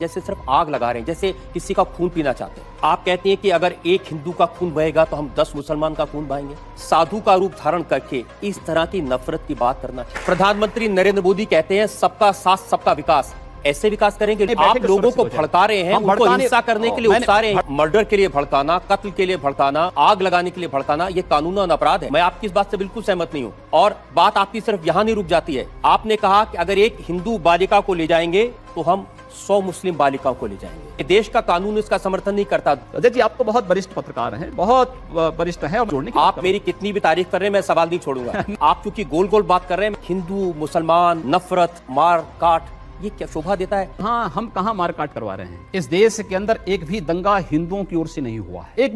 जैसे सिर्फ आग लगा रहे हैं, जैसे किसी का खून पीना चाहते हैं। आप कहते हैं कि अगर एक हिंदू का खून बहेगा तो हम 10 मुसलमान का खून बहाएंगे। साधु का रूप धारण करके इस तरह की नफरत की बात करना। प्रधानमंत्री नरेंद्र मोदी कहते हैं सबका साथ सबका विकास। ऐसे विकास करेंगे? आप लोगों को भड़का रहे हैं, उनको हिंसा करने के लिए उकसा रहे हैं। मर्डर के लिए भड़काना, कत्ल के लिए भड़काना, आग लगाने के लिए भड़काना, ये कानूनन अपराध है। मैं आपकी इस बात से बिल्कुल सहमत नहीं हूँ। और बात आपकी सिर्फ यहाँ नहीं रुक जाती है। आपने कहा कि अगर एक हिंदू बालिका को ले जाएंगे तो हम 100 मुस्लिम बालिकाओं को ले जाएंगे। देश का कानून इसका समर्थन नहीं करता। अजय जी, आप तो बहुत वरिष्ठ पत्रकार हैं, बहुत वरिष्ठ हैं। और जोड़ने की आप मेरी कितनी भी तारीफ कर रहे हैं, मैं सवाल नहीं छोड़ूंगा। आप क्योंकि गोल गोल बात कर रहे हैं, हिंदू मुसलमान नफरत मार काट, ये क्या शोभा देता है? हाँ, हम कहाँ मार काट करवा रहे हैं? इस देश के अंदर एक भी दंगा हिंदुओं की ओर से नहीं हुआ है। एक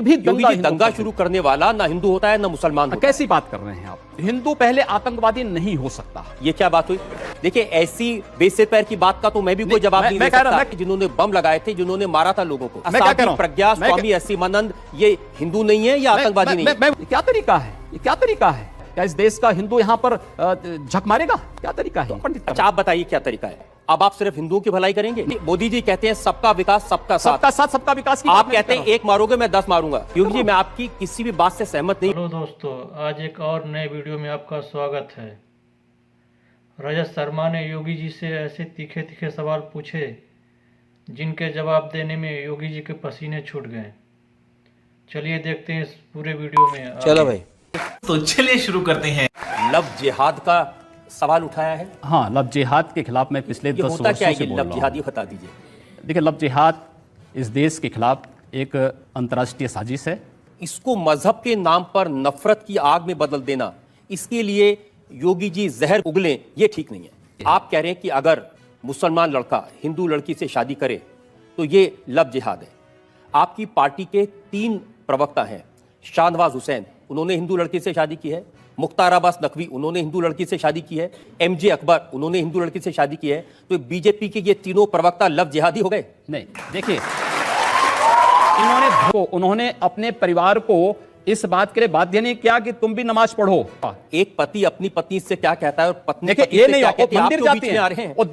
भी दंगा शुरू करने वाला ना हिंदू होता है ना मुसलमान होता है। कैसी बात कर रहे हैं आप? हिंदू पहले आतंकवादी नहीं हो सकता। ये क्या बात हुई? देखिए, ऐसी बेसिर पैर की बात का तो मैं भी कोई जवाब नहीं दे सकता कि जिन्होंने बम लगाए थे, जिन्होंने मारा था लोगों को। प्रज्ञा स्वामी असीमानंद ये हिंदू नहीं है या आतंकवादी नहीं है? क्या तरीका है? ये क्या तरीका है? क्या इस देश का हिंदू यहाँ पर झक मारेगा? क्या तरीका है? अच्छा, आप बताइए क्या तरीका है? अब आप सिर्फ हिंदुओं की भलाई करेंगे? मोदी जी कहते हैं सबका विकास सबका साथ। सबका साथ सबका विकास की आप कहते हैं एक मारोगे मैं 10 मारूंगा। योगी जी, मैं आपकी किसी भी बात से सहमत नहीं। हेलो दोस्तों, आज एक और नए वीडियो में आपका स्वागत है। रजत शर्मा ने योगी जी से ऐसे तीखे तीखे सवाल पूछे जिनके जवाब देने में योगी जी के पसीने छूट गए। चलिए देखते हैं इस पूरे वीडियो में। चलो भाई, तो चलिए शुरू करते हैं। लव जिहाद का सवाल उठाया है। हाँ, लव जिहाद के खिलाफ मैं पिछले 10 वर्षों से बोल रहा हूं। लव जिहाद, ये बता दीजिए। देखिए, लव जिहाद इस देश के खिलाफ एक अंतर्राष्ट्रीय साजिश है। इसको मजहब के नाम पर नफरत की आग में बदल देना, इसके लिए योगी जी जहर उगलें, ये ठीक नहीं है। आप कह रहे हैं कि अगर मुसलमान लड़का हिंदू लड़की से शादी करे तो ये लव जिहाद है। आपकी पार्टी के 3 प्रवक्ता हैं। शाहनवाज हुसैन, उन्होंने हिंदू लड़की से शादी की है। मुख्तार अब्बास नकवी, उन्होंने हिंदू लड़की से शादी की है। MJ अकबर, उन्होंने हिंदू लड़की से शादी की है। तो बीजेपी के ये तीनों प्रवक्ता लव जिहादी हो गए? नहीं, देखिए, उन्होंने अपने परिवार को इस बात के लिए बाध्य नहीं किया कि तुम भी नमाज पढ़ो। एक पति अपनी पत्नी से क्या कहता है और पत्नी ये नहीं, मंदिर जाते हैं, आ रहे हैं। और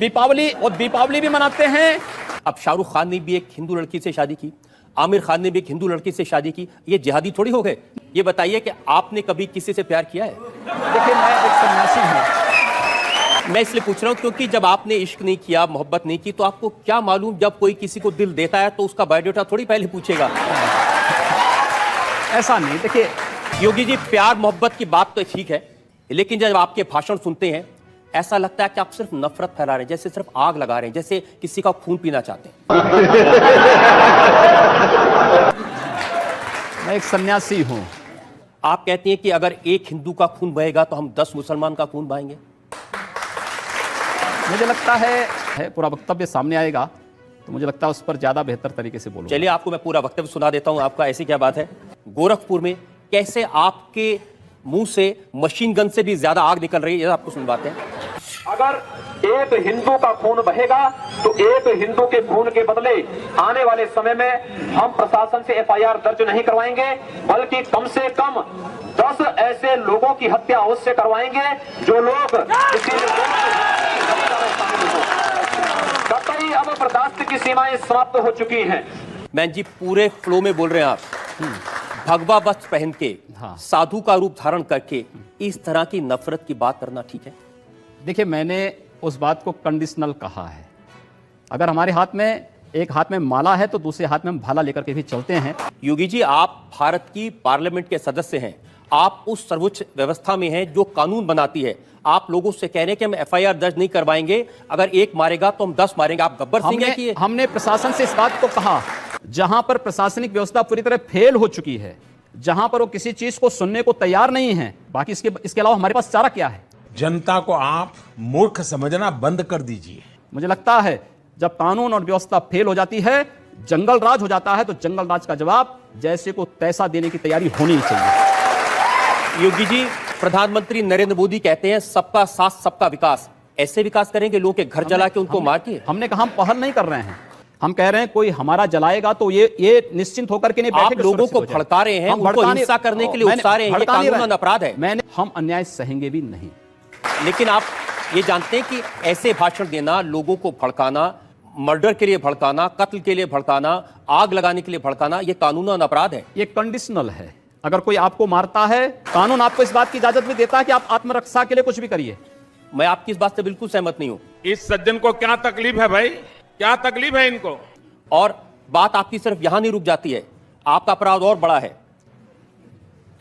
दीपावली भी मनाते हैं। अब शाहरुख खान ने भी एक हिंदू लड़की से शादी की, आमिर खान ने भी एक हिंदू लड़की से शादी की। ये जिहादी थोड़ी हो गए? ये बताइए कि आपने कभी किसी से प्यार किया है? देखिए, मैं एक सन्यासी हूं। मैं इसलिए पूछ रहा हूं क्योंकि जब आपने इश्क नहीं किया, मोहब्बत नहीं की, तो आपको क्या मालूम जब कोई किसी को दिल देता है तो उसका बायोडाटा थोड़ी पहले पूछेगा। ऐसा नहीं। देखिए योगी जी, प्यार मोहब्बत की बात तो ठीक है, लेकिन जब आपके भाषण सुनते हैं ऐसा लगता है कि आप सिर्फ नफरत फैला रहे हैं, जैसे सिर्फ आग लगा रहे हैं, जैसे किसी का खून पीना चाहते हैं। मैं एक सन्यासी हूं। आप कहते हैं कि अगर एक हिंदू का खून बहेगा तो हम 10 मुसलमान का खून बहाएंगे। मुझे लगता है पूरा वक्तव्य सामने आएगा तो मुझे लगता है उस पर ज्यादा बेहतर तरीके से बोलूंगा। चलिए, आपको मैं पूरा वक्तव्य सुना देता हूं। आपका ऐसी क्या बात है? गोरखपुर में कैसे आपके मुंह से मशीन गन से भी ज्यादा आग निकल रही है, आपको सुनवाते हैं। अगर एक हिंदू का खून बहेगा तो एक हिंदू के खून के बदले आने वाले समय में हम प्रशासन से FIR दर्ज नहीं करवाएंगे, बल्कि कम से कम 10 ऐसे लोगों की हत्या अवश्य करवाएंगे जो लोग कतई अब बर्दाश्त की सीमाएं समाप्त हो चुकी हैं। मैं जी पूरे फ्लो में बोल रहे हैं आप। भगवा वस्त्र पहन के, हाँ, साधु का रूप धारण करके इस तरह की नफरत की बात करना ठीक है? देखिए, मैंने उस बात को कंडीशनल कहा है। अगर हमारे हाथ में एक हाथ में माला है तो दूसरे हाथ में हम भाला लेकर के भी चलते हैं। योगी जी, आप भारत की पार्लियामेंट के सदस्य हैं। आप उस सर्वोच्च व्यवस्था में हैं जो कानून बनाती है। आप लोगों से कह रहे हैं कि हम FIR दर्ज नहीं करवाएंगे, अगर एक मारेगा तो हम 10 मारेंगे। आप गब्बर सिंह हैं कि? हमने प्रशासन से इस बात को कहा, जहां पर प्रशासनिक व्यवस्था पूरी तरह फेल हो चुकी है, जहां पर वो किसी चीज को सुनने को तैयार नहीं है, बाकी इसके अलावा हमारे पास चारा क्या है? जनता को आप मूर्ख समझना बंद कर दीजिए। मुझे लगता है जब कानून और व्यवस्था फेल हो जाती है, जंगल राज हो जाता है, तो जंगल राज का जवाब जैसे को तैसा देने की तैयारी होनी चाहिए। योगी जी, प्रधानमंत्री नरेंद्र मोदी कहते हैं सबका साथ सबका विकास। ऐसे विकास करेंगे लोगों के घर जला के उनको मार के? हमने कहा हम पहल नहीं कर रहे हैं। हम कह रहे हैं कोई हमारा जलाएगा तो ये निश्चिंत होकर के नहीं बैठे। आप लोगों को भड़का रहे हैं, उनको हिंसा करने के लिए उकसा रहे हैं, ये कानूनन अपराध है। हम अन्याय सहेंगे भी नहीं। लेकिन आप ये जानते हैं कि ऐसे भाषण देना, लोगों को भड़काना, मर्डर के लिए भड़काना, कत्ल के लिए भड़काना, आग लगाने के लिए भड़काना, यह कानूनन अपराध है। ये कंडीशनल है। अगर कोई आपको मारता है, कानून आपको इस बात की इजाजत भी देता है कि आप आत्मरक्षा के लिए कुछ भी करिए। मैं आपकी इस बात से बिल्कुल सहमत नहीं हूं। इस सज्जन को क्या तकलीफ है भाई, क्या तकलीफ है इनको? और बात आपकी सिर्फ यहां नहीं रुक जाती है, आपका अपराध और बड़ा है।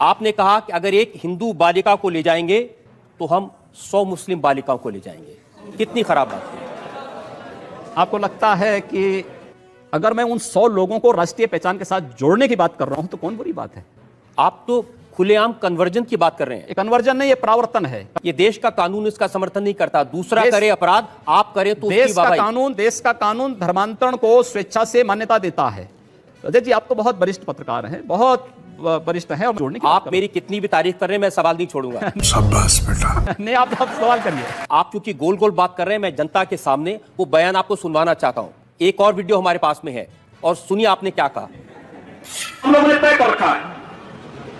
आपने कहा कि अगर एक हिंदू बालिका को ले जाएंगे तो हम 100 मुस्लिम बालिकाओं को ले जाएंगे। कितनी खराब बात है। आपको लगता है कि अगर मैं उन 100 लोगों को राष्ट्रीय पहचान के साथ जोड़ने की बात कर रहा हूं तो कौन बुरी बात है? आप तो खुलेआम कन्वर्जन की बात कर रहे हैं। ये कन्वर्जन नहीं, ये प्रावर्तन है। ये देश का कानून इसका समर्थन नहीं करता। दूसरा करे अपराध, आप करें तो देश का कानून धर्मांतरण को स्वेच्छा से मान्यता देता है। अजय जी, आप तो बहुत वरिष्ठ पत्रकार हैं, बहुत वरिष्ठ हैं, और जोड़ने की आप मेरी कितनी भी तारीफ कर रहे हैं, मैं सवाल नहीं छोड़ूंगा। शाबाश बेटा। नहीं, आप सवाल करिए। आप क्योंकि गोल गोल बात कर रहे हैं, मैं जनता के सामने वो बयान आपको सुनवाना चाहता हूं। एक और वीडियो हमारे पास में है और सुनिए आपने क्या कहा। हम लोगों ने तय कर रखा है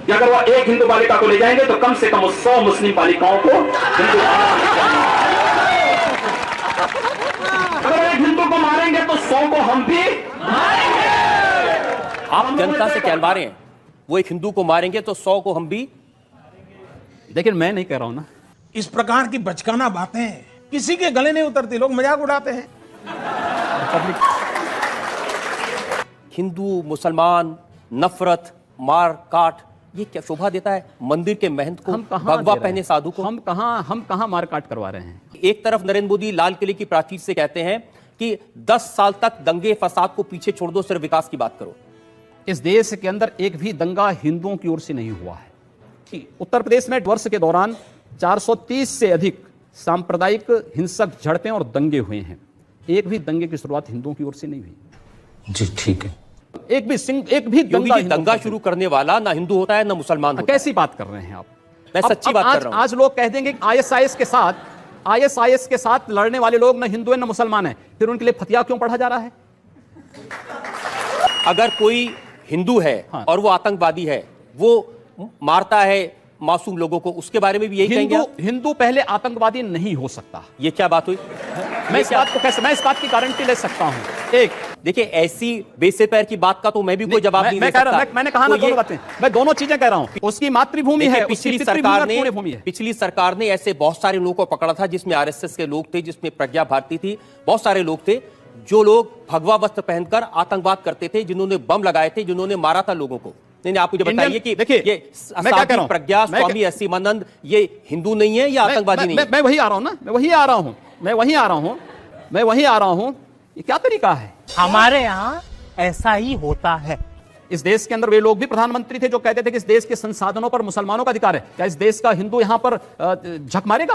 कि अगर वो एक हिंदू बालिका को ले जाएंगे तो कम से कम 100 मुस्लिम बालिकाओं को हिंदू अगर एक हिंदू को मारेंगे तो 100 को हम भी आप जनता से कहलवा रहे हैं वो एक हिंदू को मारेंगे तो 100 को हम भी। लेकिन मैं नहीं कह रहा हूं ना। इस प्रकार की बचकाना बातें किसी के गले नहीं उतरती, लोग मजाक उड़ाते हैं। हिंदू मुसलमान नफरत मार काट ये क्या शोभा देता है मंदिर के महंत को, भगवा पहने साधु को? हम कहां मार काट करवा रहे हैं? एक तरफ नरेंद्र मोदी लाल किले की प्राचीर से कहते हैं कि 10 साल तक दंगे फसाद को पीछे छोड़ दो, सिर्फ विकास की बात करो। इस देश के अंदर एक भी दंगा हिंदुओं की ओर से नहीं हुआ है। उत्तर प्रदेश में वर्ष के दौरान 430 से अधिक सांप्रदायिक हिंसक झड़पें और दंगे हुए हैं। एक भी दंगे की शुरुआत हिंदुओं की ओर से नहीं हुई। जी ठीक है। एक भी दंगा शुरू करने वाला ना हिंदू होता है ना मुसलमान होता है। कैसी बात कर रहे हैं आप? मैं सच्ची बात कर रहा हूं। आज लोग कह देंगे आईएसआईएस के साथ लड़ने वाले लोग ना हिंदू है ना मुसलमान है, फिर उनके लिए फतिया क्यों पढ़ा जा रहा है? अगर कोई हिंदू है और वो आतंकवादी है, वो मारता है मासूम लोगों को, उसके बारे में भी यही कहेंगे आप? हिंदू पहले आतंकवादी नहीं हो सकता। ये क्या बात हुई? मैं इस बात की गारंटी ले सकता हूं। एक देखिए, ऐसी बेसे पैर की बात का तो मैं भी कोई जवाब नहीं दे सकता। मैंने कहा ना दोनों बातें, मैं दोनों चीजें कह रहा हूं। उसकी मातृभूमि है, पिछली सरकार ने ऐसे बहुत सारे लोगों को पकड़ा था जिसमें आरएसएस के लोग थे, जिसमें प्रज्ञा भारती थी, बहुत सारे लोग थे जो लोग भगवा वस्त्र पहनकर आतंकवाद करते थे, जिन्होंने बम लगाए थे, जिन्होंने मारा था लोगों को। नहीं, आप मुझे बताइए कि ये साध्वी प्रज्ञा, स्वामी असीमानंद ये हिंदू नहीं है या आतंकवादी नहीं है? मैं वही आ रहा हूं ना, मैं वही आ रहा हूं। ये क्या तरीका है? हमारे यहाँ ऐसा ही होता है। इस देश के अंदर वे लोग भी प्रधानमंत्री थे जो कहते थे कि इस देश के संसाधनों पर मुसलमानों का अधिकार है। क्या इस देश का हिंदू यहां पर झक मारेगा?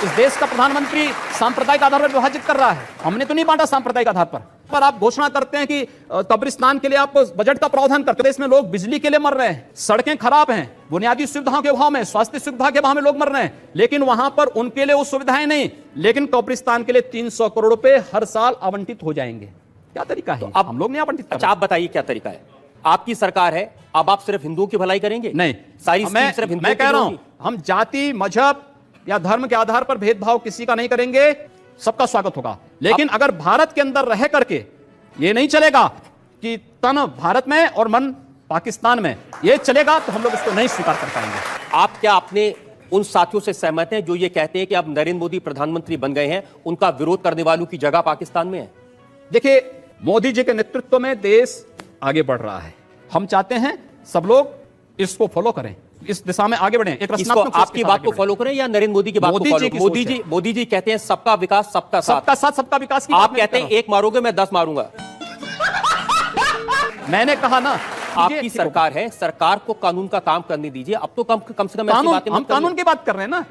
इस देश का प्रधानमंत्री सांप्रदायिक आधार पर विभाजित कर रहा है। हमने तो नहीं बांटा सांप्रदायिक आधार पर आप घोषणा करते हैं कि कब्रिस्तान के लिए आप बजट का प्रावधान करते हैं। देश में लोग बिजली के लिए मर रहे हैं, सड़कें खराब हैं, बुनियादी सुविधाओं के अभाव में, स्वास्थ्य सुविधा के अभाव में लोग मर रहे हैं, लेकिन वहां पर उनके लिए वो सुविधाएं नहीं। लेकिन कब्रिस्तान के लिए 300 करोड़ रुपए हर साल आवंटित हो जाएंगे। क्या तरीका है? अब हम लोग नहीं आवंटित। अच्छा, आप बताइए क्या तरीका है? आपकी सरकार है, अब आप सिर्फ हिंदुओं की भलाई करेंगे? नहीं, सारी स्कीम सिर्फ हिंदुओं मैं कह रहा हूं, हम जाति मजहब या धर्म के आधार पर भेदभाव किसी का नहीं करेंगे, सबका स्वागत होगा। लेकिन अगर भारत के अंदर रह करके ये नहीं चलेगा कि तन भारत में और मन पाकिस्तान में, ये चलेगा तो हम लोग इसको नहीं स्वीकार कर पाएंगे। आप क्या अपने उन साथियों से सहमत हैं जो ये कहते हैं कि अब नरेंद्र मोदी प्रधानमंत्री बन गए हैं, उनका विरोध करने वालों की जगह पाकिस्तान में है? देखिए, मोदी जी के नेतृत्व में देश आगे बढ़ रहा है। हम चाहते हैं सब लोग इसको फॉलो करें, इस दिशा में आगे बढ़ें। एक रचनात्मक आपकी बात को फॉलो करें या नरेंद्र मोदी की बात को फॉलो? मोदी जी कहते हैं सबका विकास सबका साथ सबका विकास की। आप कहते हैं एक मारोगे मैं 10 मारूंगा। मैंने कहा ना, आपकी सरकार है, सरकार को कानून का काम करने दीजिए। अब तो कम से कम हम कानून की बात कर रहे हैं ना।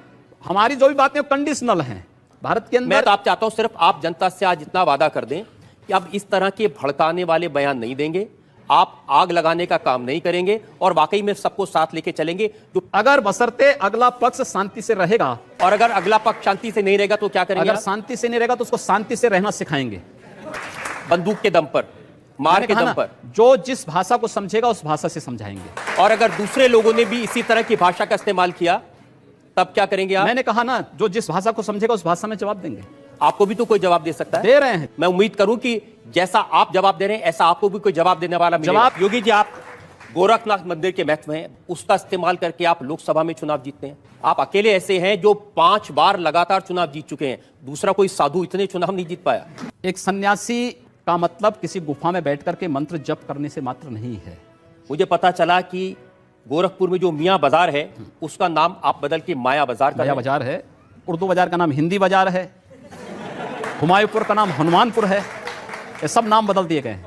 हमारी जो भी बातें कंडीशनल हैं भारत के अंदर। मैं तो आप चाहता हूं सिर्फ आप जनता से आज इतना वादा कर दें कि अब इस तरह के भड़काने वाले बयान नहीं देंगे, आप आग लगाने का काम नहीं करेंगे और वाकई में सबको साथ लेके चलेंगे। जो अगर बशर्ते अगला पक्ष शांति से रहेगा, और अगर अगला पक्ष शांति से नहीं रहेगा तो क्या करेंगे? अगर शांति से नहीं रहेगा तो उसको शांति से रहना सिखाएंगे, बंदूक के दम पर, मार के दम पर। जो जिस भाषा को समझेगा उस भाषा से समझाएंगे। और अगर दूसरे लोगों ने भी इसी तरह की भाषा का इस्तेमाल किया तब क्या करेंगे आप? मैंने कहा ना, जो जिस भाषा को समझेगा उस भाषा में जवाब देंगे। आपको भी तो कोई जवाब दे सकता है। दे रहे हैं। मैं उम्मीद करूं कि जैसा आप जवाब दे रहे हैं ऐसा आपको भी कोई जवाब देने वाला मिलेगा। जवाब- योगी जी, आप गोरखनाथ मंदिर के महत्व हैं, उसका इस्तेमाल करके आप लोकसभा में चुनाव जीतते हैं। आप अकेले ऐसे हैं जो 5 बार लगातार चुनाव जीत चुके हैं। दूसरा कोई साधु इतने चुनाव नहीं जीत पाया। एक सन्यासी का मतलब किसी गुफा में बैठ करके मंत्र जप करने से मात्र नहीं है। मुझे पता चला कि गोरखपुर में जो मियाँ बाजार है उसका नाम आप बदल के माया बाजार कर माया रहे हैं। बाजार है, उर्दू बाजार का नाम हिंदी बाजार है, हुमायूंपुर का नाम हनुमानपुर है। ये सब नाम बदल दिए गए हैं,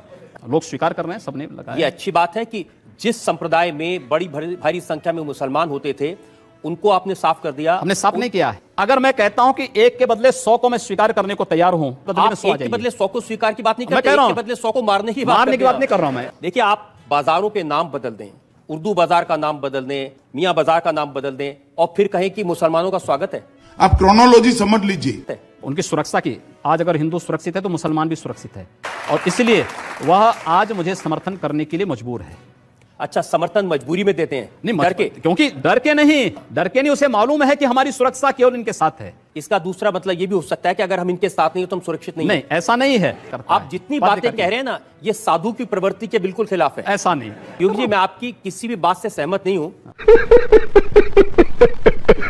लोग स्वीकार कर रहे हैं, सबने ये लगाया। अच्छी बात है कि जिस संप्रदाय में बड़ी भारी संख्या में मुसलमान होते थे उनको आपने साफ कर दिया। हमने साफ नहीं किया है। अगर मैं कहता हूं कि एक के बदले 100 को मैं स्वीकार करने को तैयार हूं, बदले में आप 100 आ एक के जाइए। बदले 100 को स्वीकार की बात नहीं मैं करते, कह रहा एक हूं। के बदले 100 को मारने की बात मारने की करते बात नहीं कर रहा हूं मैं। देखिए, आप बाजारों के नाम बदल दें, उर्दू बाजार का नाम बदल दें, मियाँ बाजार का नाम बदल दें और फिर कहें कि मुसलमानों का स्वागत है। आप क्रोनोलॉजी समझ लीजिए। उनकी सुरक्षा की, आज अगर हिंदू सुरक्षित है तो मुसलमान भी सुरक्षित है, और इसलिए वह आज मुझे समर्थन करने के लिए मजबूर है। अच्छा, समर्थन मजबूरी में देते हैं, नहीं डर के? क्योंकि डर के नहीं, उसे मालूम है कि हमारी सुरक्षा केवल इनके साथ है। इसका दूसरा मतलब ये भी हो सकता है कि अगर हम इनके साथ नहीं हो तो हम सुरक्षित नहीं नहीं, हैं। ऐसा नहीं है। आप जितनी बातें कह रहे हैं ना, ये साधु की प्रवृत्ति के बिल्कुल खिलाफ है। ऐसा नहीं। योगी जी, मैं आपकी किसी भी बात से सहमत नहीं हूं।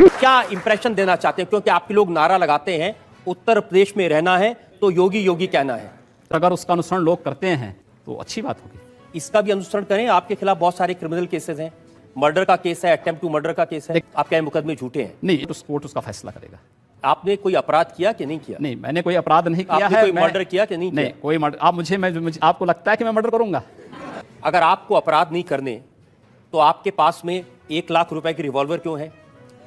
क्या इंप्रेशन देना चाहते हैं? क्योंकि आपके लोग नारा लगाते हैं उत्तर प्रदेश में रहना है तो योगी योगी कहना है। अगर उसका अनुसरण लोग करते हैं तो अच्छी बात होगी। इसका भी अनुसरण करें। आपके खिलाफ बहुत सारे क्रिमिनल केसेस हैं, मर्डर का केस है, अटेम्प्ट टू मर्डर का केस है। आप क्या मुकदमे झूठे हैं? नहीं, तो कोर्ट उसका फैसला करेगा। आपने कोई अपराध किया कि नहीं किया? नहीं, मैंने कोई अपराध नहीं किया आपने है। कोई मर्डर किया कि नहीं किया? नहीं, कोई मर्डर। आप मुझे आपको लगता है कि मैं मर्डर करूंगा? अगर आपको अपराध नहीं करने तो आपके पास में 1 लाख रुपए की रिवॉल्वर क्यों है?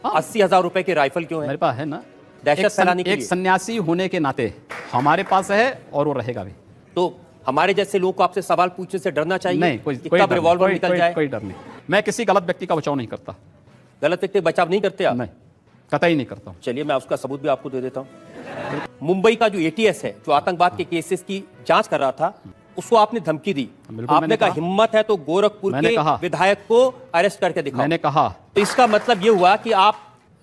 80,000 रुपए की राइफल क्यों है? मेरे पास है ना। दहशत फैलाने के एक लिए। सन्यासी होने के नाते हमारे पास है और वो रहेगा भी। तो हमारे जैसे लोगों को आपसे सवाल पूछने से डरना चाहिए? नहीं, कोई कि कोई कब डर नहीं, रिवॉल्वर कोई- निकल कोई- जाए? कोई डर नहीं। मैं किसी गलत व्यक्ति का बचाव नहीं करता। गलत व्यक्ति बचाव नहीं करते आप? नहीं, कतई नहीं करता हूं। चलिए, मैं उसका सबूत भी आपको दे देता हूं। मुंबई का जो एटीएस है, जो आतंकवाद के केसेस की जांच कर रहा था, उसको आपने धमकी दी। बिल्कुल, आपने मैंने कहा कहा। हिम्मत है तो गोरखपुर मैंने के कहा। विधायक को अरेस्ट करके दिखाओ। मैंने कहा। तो इसका मतलब ये हुआ कि आप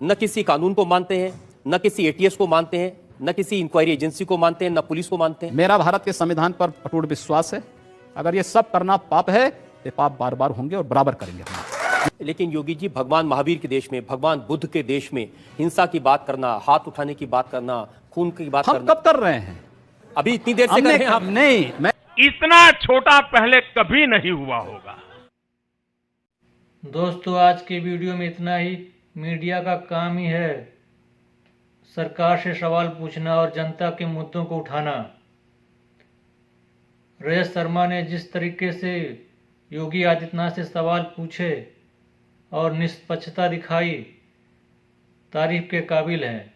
न किसी कानून को मानते हैं, न किसी एटीएस को मानते हैं, न किसी इंक्वायरी एजेंसी को मानते हैं, न पुलिस को मानते हैं। मेरा भारत के संविधान पर अटूट विश्वास है। अगर ये सब करना पाप है, ये पाप बार बार होंगे और बराबर करेंगे हम। लेकिन योगी जी, भगवान महावीर के देश में, भगवान बुद्ध के देश में हिंसा की बात करना, हाथ उठाने की बात करना, खून की बात हम करना, कब कर रहे हैं? अभी इतनी देर से कर हमने रहे हैं आप। नहीं, मैं इतना छोटा पहले कभी नहीं हुआ होगा। दोस्तों, आज की वीडियो में इतना ही। मीडिया का काम ही है सरकार से सवाल पूछना और जनता के मुद्दों को उठाना। रजत शर्मा ने जिस तरीके से योगी आदित्यनाथ से सवाल पूछे और निष्पक्षता दिखाई, तारीफ के काबिल है।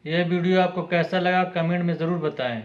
यह वीडियो आपको कैसा लगा कमेंट में ज़रूर बताएं।